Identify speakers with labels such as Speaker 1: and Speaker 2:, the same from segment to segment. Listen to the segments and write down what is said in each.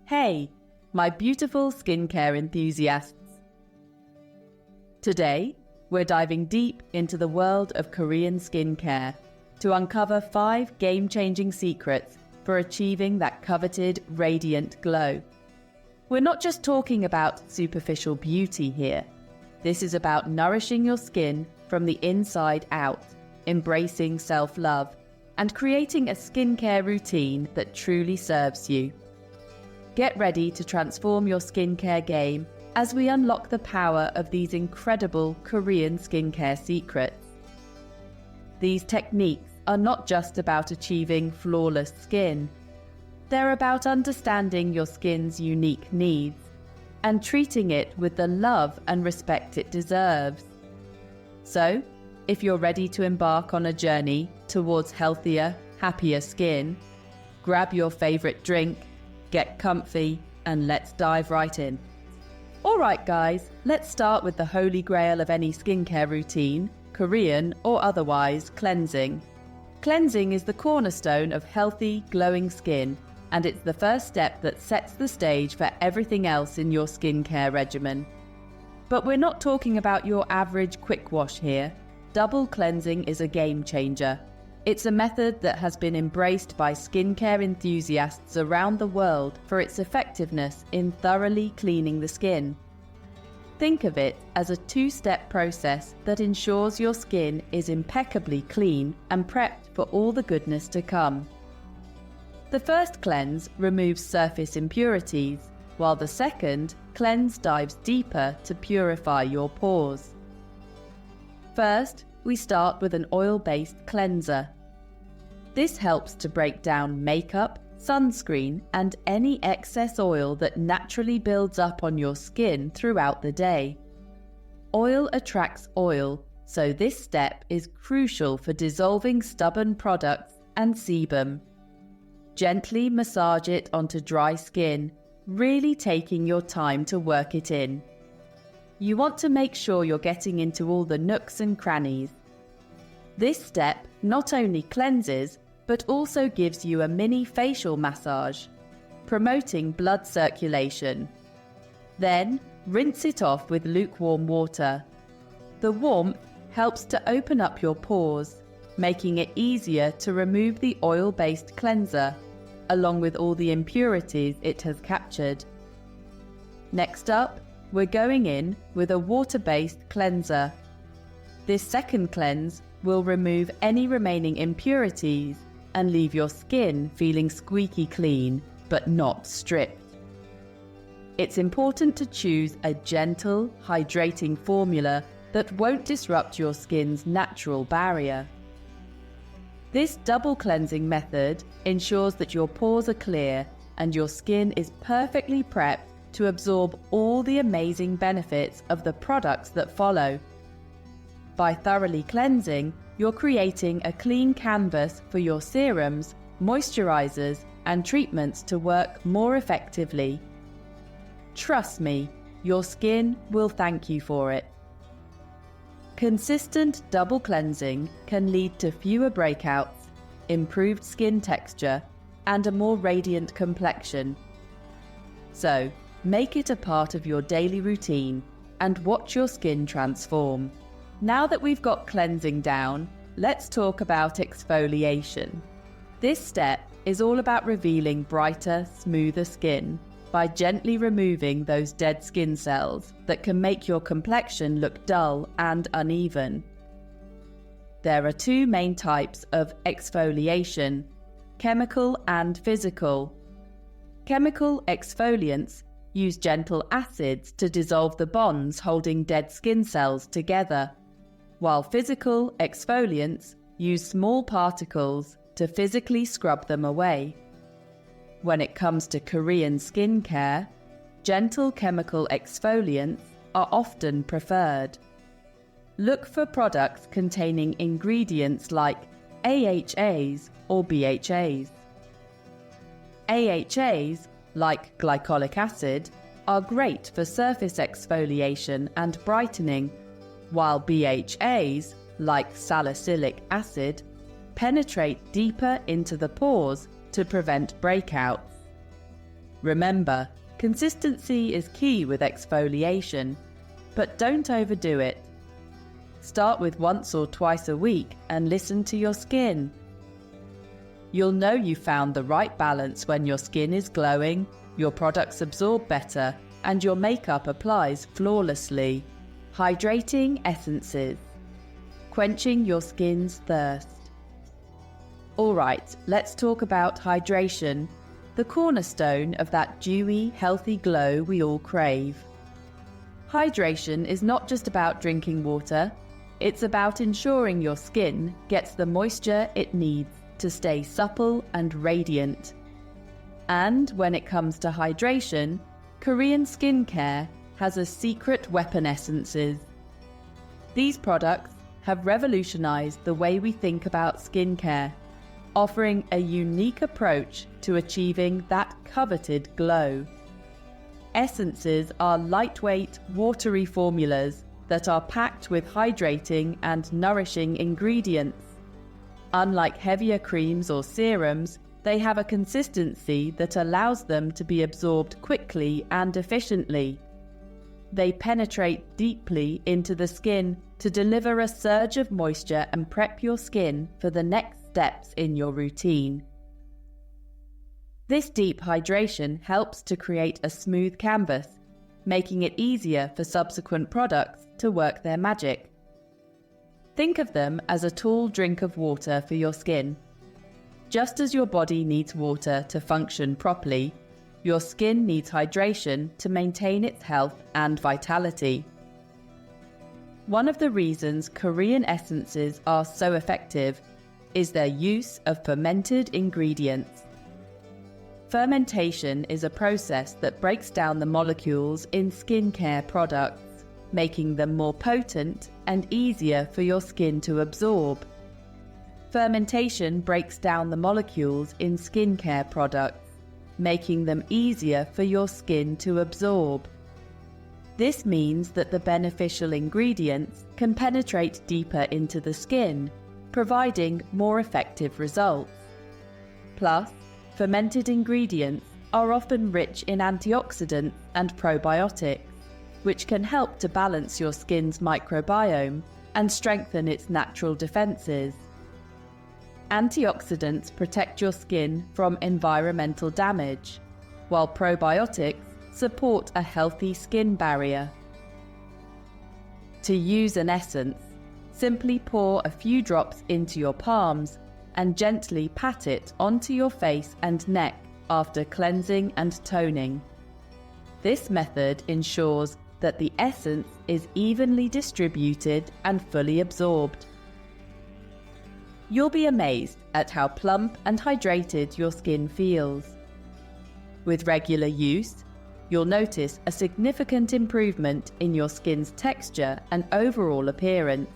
Speaker 1: Hey, my beautiful skincare enthusiasts. Today, we're diving deep into the world of Korean skincare to uncover 5 game-changing secrets for achieving that coveted, radiant glow. We're not just talking about superficial beauty here. This is about nourishing your skin from the inside out, embracing self-love, and creating a skincare routine that truly serves you. Get ready to transform your skincare game as we unlock the power of these incredible Korean skincare secrets. These techniques are not just about achieving flawless skin. They're about understanding your skin's unique needs and treating it with the love and respect it deserves. So, if you're ready to embark on a journey towards healthier, happier skin, grab your favorite drink, get comfy, and let's dive right in. Alright guys, let's start with the holy grail of any skincare routine, Korean or otherwise, cleansing. Cleansing is the cornerstone of healthy, glowing skin, and it's the first step that sets the stage for everything else in your skincare regimen. But we're not talking about your average quick wash here. Double cleansing is a game changer. It's a method that has been embraced by skincare enthusiasts around the world for its effectiveness in thoroughly cleaning the skin. Think of it as a 2-step process that ensures your skin is impeccably clean and prepped for all the goodness to come. The first cleanse removes surface impurities, while the second cleanse dives deeper to purify your pores. First, we start with an oil-based cleanser. This helps to break down makeup, sunscreen, and any excess oil that naturally builds up on your skin throughout the day. Oil attracts oil, so this step is crucial for dissolving stubborn products and sebum. Gently massage it onto dry skin, really taking your time to work it in. You want to make sure you're getting into all the nooks and crannies. This step not only cleanses, but also gives you a mini facial massage, promoting blood circulation. Then, rinse it off with lukewarm water. The warmth helps to open up your pores, making it easier to remove the oil-based cleanser, along with all the impurities it has captured. Next up, we're going in with a water-based cleanser. This second cleanse will remove any remaining impurities and leave your skin feeling squeaky clean, but not stripped. It's important to choose a gentle, hydrating formula that won't disrupt your skin's natural barrier. This double cleansing method ensures that your pores are clear and your skin is perfectly prepped to absorb all the amazing benefits of the products that follow. By thoroughly cleansing, you're creating a clean canvas for your serums, moisturizers, and treatments to work more effectively. Trust me, your skin will thank you for it. Consistent double cleansing can lead to fewer breakouts, improved skin texture, and a more radiant complexion. So, make it a part of your daily routine and watch your skin transform. Now that we've got cleansing down, let's talk about exfoliation. This step is all about revealing brighter, smoother skin by gently removing those dead skin cells that can make your complexion look dull and uneven. There are 2 main types of exfoliation: chemical and physical. Chemical exfoliants use gentle acids to dissolve the bonds holding dead skin cells together, while physical exfoliants use small particles to physically scrub them away. When it comes to Korean skincare, gentle chemical exfoliants are often preferred. Look for products containing ingredients like AHAs or BHAs. AHAs, like glycolic acid, are great for surface exfoliation and brightening, while BHAs, like salicylic acid, penetrate deeper into the pores to prevent breakouts. Remember, consistency is key with exfoliation, but don't overdo it. Start with once or twice a week and listen to your skin. You'll know you found the right balance when your skin is glowing, your products absorb better, and your makeup applies flawlessly. Hydrating essences. Quenching your skin's thirst. Alright, let's talk about hydration, the cornerstone of that dewy, healthy glow we all crave. Hydration is not just about drinking water, it's about ensuring your skin gets the moisture it needs to stay supple and radiant. And when it comes to hydration, Korean skincare has a secret weapon essences. These products have revolutionized the way we think about skincare, offering a unique approach to achieving that coveted glow. Essences are lightweight, watery formulas that are packed with hydrating and nourishing ingredients. Unlike heavier creams or serums, they have a consistency that allows them to be absorbed quickly and efficiently. They penetrate deeply into the skin to deliver a surge of moisture and prep your skin for the next steps in your routine. This deep hydration helps to create a smooth canvas, making it easier for subsequent products to work their magic. Think of them as a tall drink of water for your skin. Just as your body needs water to function properly, your skin needs hydration to maintain its health and vitality. One of the reasons Korean essences are so effective is their use of fermented ingredients. Fermentation is a process that breaks down the molecules in skincare products, making them more potent and easier for your skin to absorb. Fermentation breaks down the molecules in skincare products, making them easier for your skin to absorb. This means that the beneficial ingredients can penetrate deeper into the skin, providing more effective results. Plus, fermented ingredients are often rich in antioxidants and probiotics, which can help to balance your skin's microbiome and strengthen its natural defenses. Antioxidants protect your skin from environmental damage, while probiotics support a healthy skin barrier. To use an essence, simply pour a few drops into your palms and gently pat it onto your face and neck after cleansing and toning. This method ensures that the essence is evenly distributed and fully absorbed. You'll be amazed at how plump and hydrated your skin feels. With regular use, you'll notice a significant improvement in your skin's texture and overall appearance.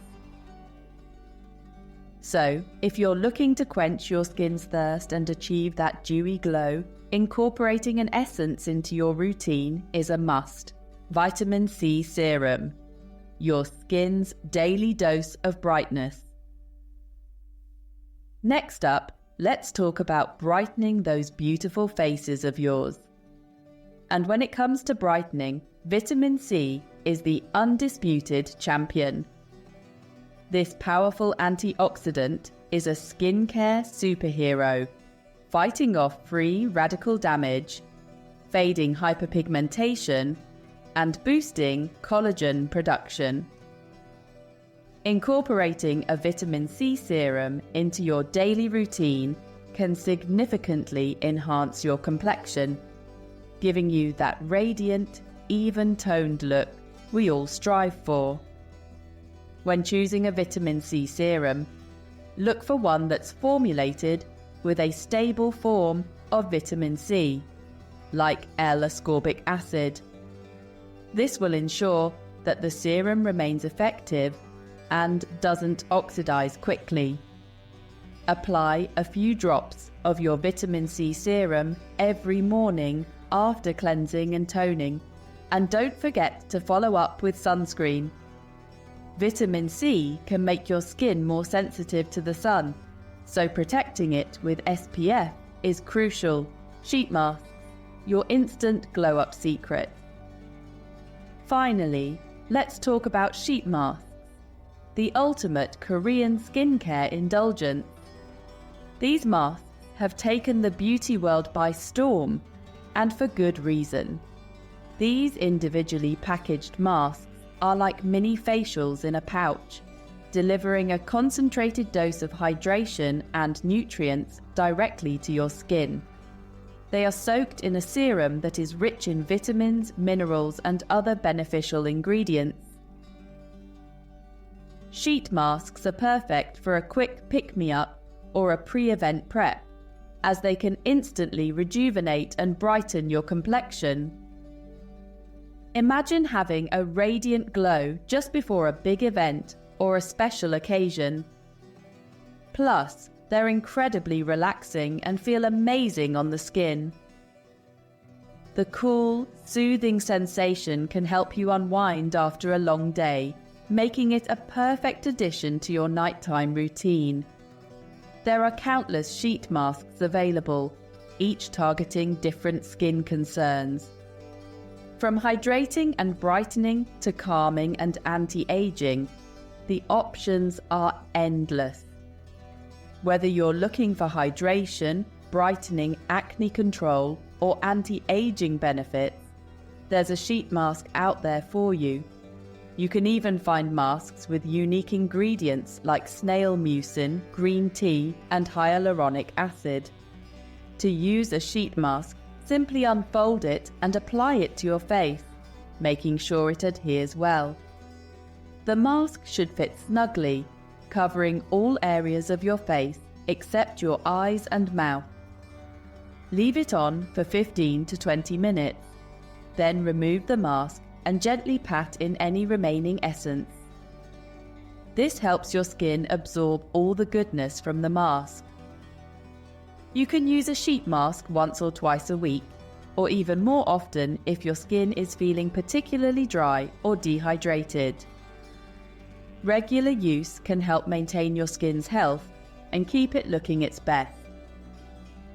Speaker 1: So, if you're looking to quench your skin's thirst and achieve that dewy glow, incorporating an essence into your routine is a must. Vitamin C Serum, your skin's daily dose of brightness. Next up, let's talk about brightening those beautiful faces of yours. And when it comes to brightening, vitamin C is the undisputed champion. This powerful antioxidant is a skincare superhero, fighting off free radical damage, fading hyperpigmentation, and boosting collagen production. Incorporating a vitamin C serum into your daily routine can significantly enhance your complexion, giving you that radiant, even-toned look we all strive for. When choosing a vitamin C serum, look for one that's formulated with a stable form of vitamin C, like L-ascorbic acid. This will ensure that the serum remains effective and doesn't oxidize quickly. Apply a few drops of your vitamin C serum every morning after cleansing and toning, and don't forget to follow up with sunscreen. Vitamin C can make your skin more sensitive to the sun, so protecting it with SPF is crucial. Sheet masks, your instant glow-up secret. Finally, let's talk about sheet masks, the ultimate Korean skincare indulgence. These masks have taken the beauty world by storm, and for good reason. These individually packaged masks are like mini facials in a pouch, delivering a concentrated dose of hydration and nutrients directly to your skin. They are soaked in a serum that is rich in vitamins, minerals, and other beneficial ingredients. Sheet masks are perfect for a quick pick-me-up or a pre-event prep, as they can instantly rejuvenate and brighten your complexion. Imagine having a radiant glow just before a big event or a special occasion. Plus, they're incredibly relaxing and feel amazing on the skin. The cool, soothing sensation can help you unwind after a long day, making it a perfect addition to your nighttime routine. There are countless sheet masks available, each targeting different skin concerns. From hydrating and brightening to calming and anti-aging, the options are endless. Whether you're looking for hydration, brightening, acne control, or anti-aging benefits, there's a sheet mask out there for you. You can even find masks with unique ingredients like snail mucin, green tea, and hyaluronic acid. To use a sheet mask, simply unfold it and apply it to your face, making sure it adheres well. The mask should fit snugly, covering all areas of your face except your eyes and mouth. Leave it on for 15 to 20 minutes, then remove the mask and gently pat in any remaining essence. This helps your skin absorb all the goodness from the mask. You can use a sheet mask once or twice a week, or even more often if your skin is feeling particularly dry or dehydrated. Regular use can help maintain your skin's health and keep it looking its best.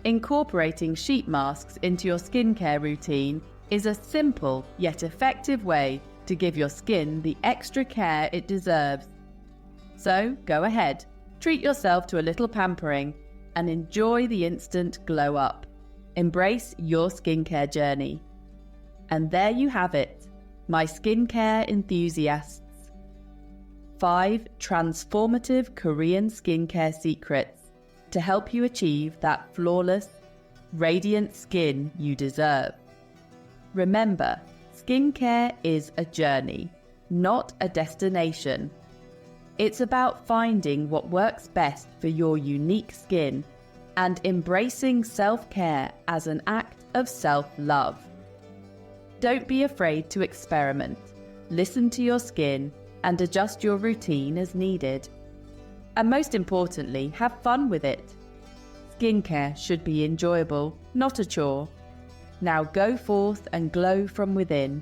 Speaker 1: Incorporating sheet masks into your skincare routine is a simple yet effective way to give your skin the extra care it deserves. So go ahead, treat yourself to a little pampering and enjoy the instant glow up. Embrace your skincare journey. And there you have it, my skincare enthusiasts. 5 transformative Korean skincare secrets to help you achieve that flawless, radiant skin you deserve. Remember, skincare is a journey, not a destination. It's about finding what works best for your unique skin and embracing self-care as an act of self-love. Don't be afraid to experiment. Listen to your skin and adjust your routine as needed. And most importantly, have fun with it. Skincare should be enjoyable, not a chore. Now go forth and glow from within